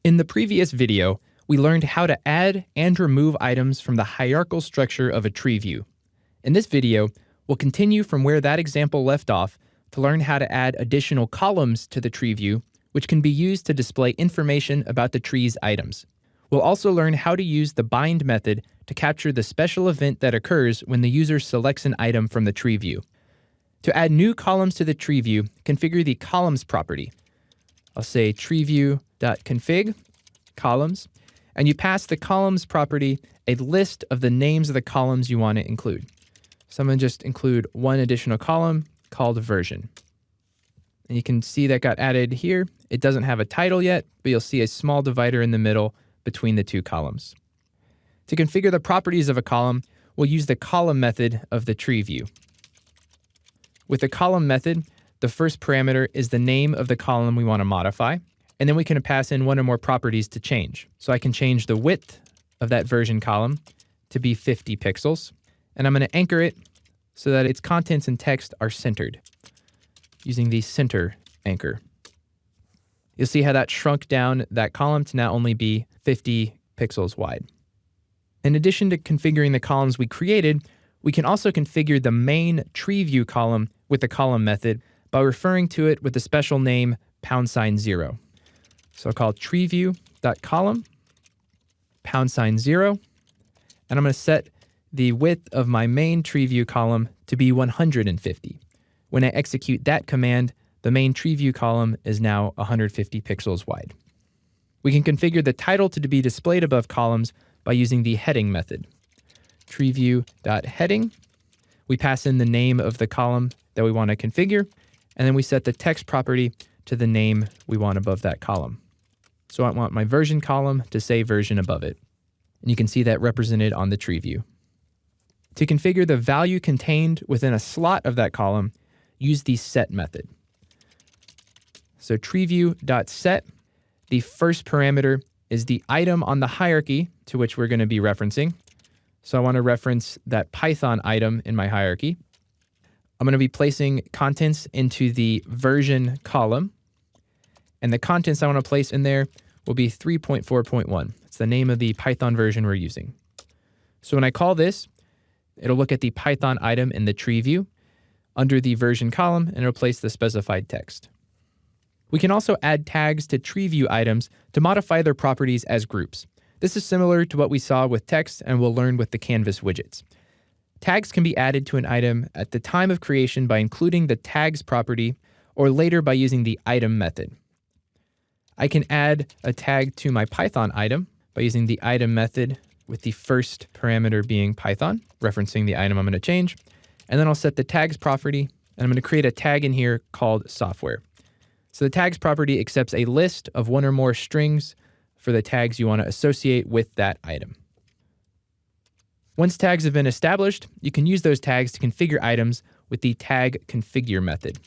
In the previous video, we learned how to add and remove items from the hierarchical structure of a tree view. In this video, we'll continue from where that example left off to learn how to add additional columns to the tree view, which can be used to display information about the tree's items. We'll also learn how to use the bind method to capture the special event that occurs when the user selects an item from the tree view. To add new columns to the tree view, configure the columns property. I'll say treeview.config columns, and you pass the columns property a list of the names of the columns you want to include. So I'm going to just include one additional column called version. And you can see that got added here. It doesn't have a title yet, but you'll see a small divider in the middle between the two columns. To configure the properties of a column, we'll use the column method of the tree view. With the column method, the first parameter is the name of the column we want to modify, and then we can pass in one or more properties to change. So I can change the width of that version column to be 50 pixels, and I'm going to anchor it so that its contents and text are centered using the center anchor. You'll see how that shrunk down that column to now only be 50 pixels wide. In addition to configuring the columns we created, we can also configure the main tree view column with the column method by referring to it with the special name #0. So I'll call treeview.column #0, and I'm going to set the width of my main tree view column to be 150. When I execute that command, the main tree view column is now 150 pixels wide. We can configure the title to be displayed above columns by using the heading method. treeview.heading. We pass in the name of the column that we want to configure, and then we set the text property to the name we want above that column. So I want my version column to say version above it. And you can see that represented on the tree view. To configure the value contained within a slot of that column, use the set method. So treeview.set, the first parameter is the item on the hierarchy to which we're going to be referencing. So I want to reference that Python item in my hierarchy. I'm going to be placing contents into the version column, and the contents I want to place in there will be 3.4.1. It's the name of the Python version we're using. So when I call this, it'll look at the Python item in the tree view under the version column, and it'll place the specified text. We can also add tags to tree view items to modify their properties as groups. This is similar to what we saw with text and we'll learn with the canvas widgets. Tags can be added to an item at the time of creation by including the tags property or later by using the item method. I can add a tag to my Python item by using the item method with the first parameter being Python, referencing the item I'm going to change. And then I'll set the tags property, and I'm going to create a tag in here called software. So the tags property accepts a list of one or more strings for the tags you want to associate with that item. Once tags have been established, you can use those tags to configure items with the tag configure method.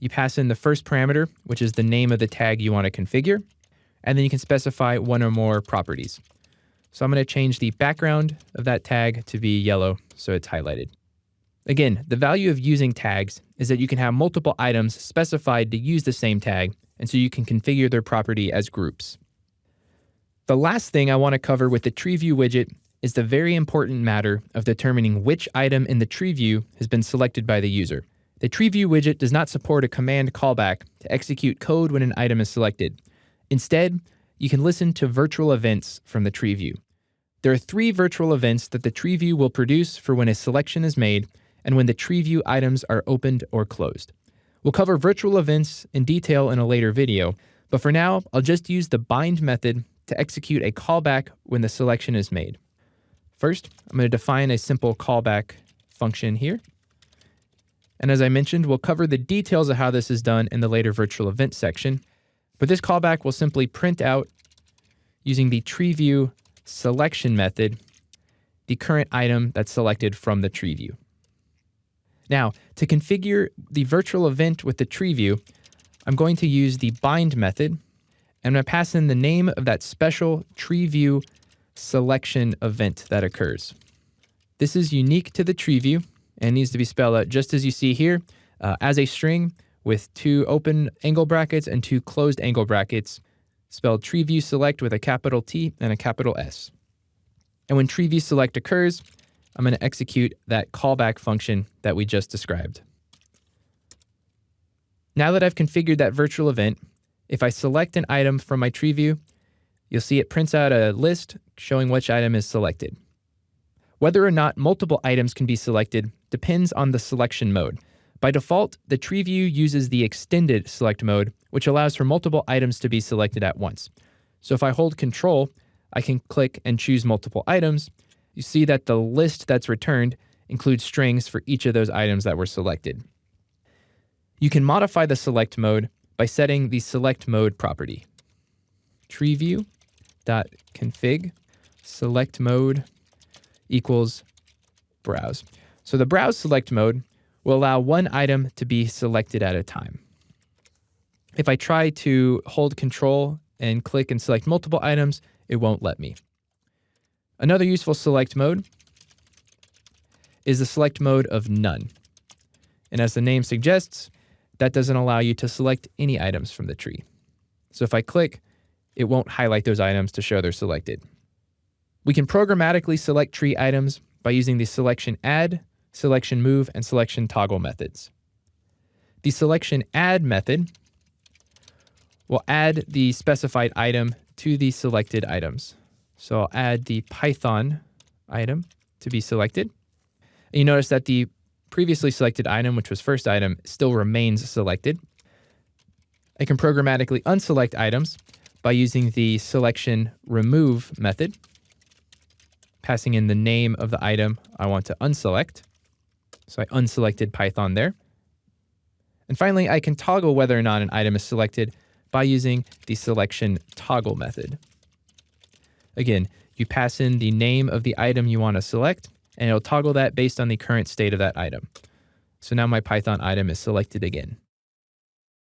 You pass in the first parameter, which is the name of the tag you want to configure, and then you can specify one or more properties. So I'm going to change the background of that tag to be yellow so it's highlighted. Again, the value of using tags is that you can have multiple items specified to use the same tag, and so you can configure their property as groups. The last thing I want to cover with the tree view widget is the very important matter of determining which item in the tree view has been selected by the user. The tree view widget does not support a command callback to execute code when an item is selected. Instead, you can listen to virtual events from the tree view. There are 3 virtual events that the tree view will produce for when a selection is made and when the tree view items are opened or closed. We'll cover virtual events in detail in a later video, but for now, I'll just use the bind method to execute a callback when the selection is made. First, I'm going to define a simple callback function here. And as I mentioned, we'll cover the details of how this is done in the later virtual event section. But this callback will simply print out, using the tree view selection method, the current item that's selected from the tree view. Now, to configure the virtual event with the tree view, I'm going to use the bind method, and I'm going to pass in the name of that special tree view selection event that occurs. This is unique to the tree view and needs to be spelled out just as you see here, as a string with 2 open angle brackets and 2 closed angle brackets, spelled treeview select with a capital T and a capital S. And when treeview select occurs, I'm going to execute that callback function that we just described. Now that I've configured that virtual event, if I select an item from my treeview, you'll see it prints out a list showing which item is selected. Whether or not multiple items can be selected depends on the selection mode. By default, the treeview uses the extended select mode, which allows for multiple items to be selected at once. So if I hold Control, I can click and choose multiple items. You see that the list that's returned includes strings for each of those items that were selected. You can modify the select mode by setting the select mode property. treeview.config select mode equals browse. So the browse select mode will allow one item to be selected at a time. If I try to hold Control and click and select multiple items, it won't let me. Another useful select mode is the select mode of none. And as the name suggests, that doesn't allow you to select any items from the tree. So if I click, it won't highlight those items to show they're selected. We can programmatically select tree items by using the selection add, selection move, and selection toggle methods. The selection add method will add the specified item to the selected items. So I'll add the Python item to be selected. And you notice that the previously selected item, which was first item, still remains selected. I can programmatically unselect items by using the selection remove method, passing in the name of the item I want to unselect. So I unselected Python there. And finally, I can toggle whether or not an item is selected by using the selection toggle method. Again, you pass in the name of the item you want to select, and it'll toggle that based on the current state of that item. So now my Python item is selected again.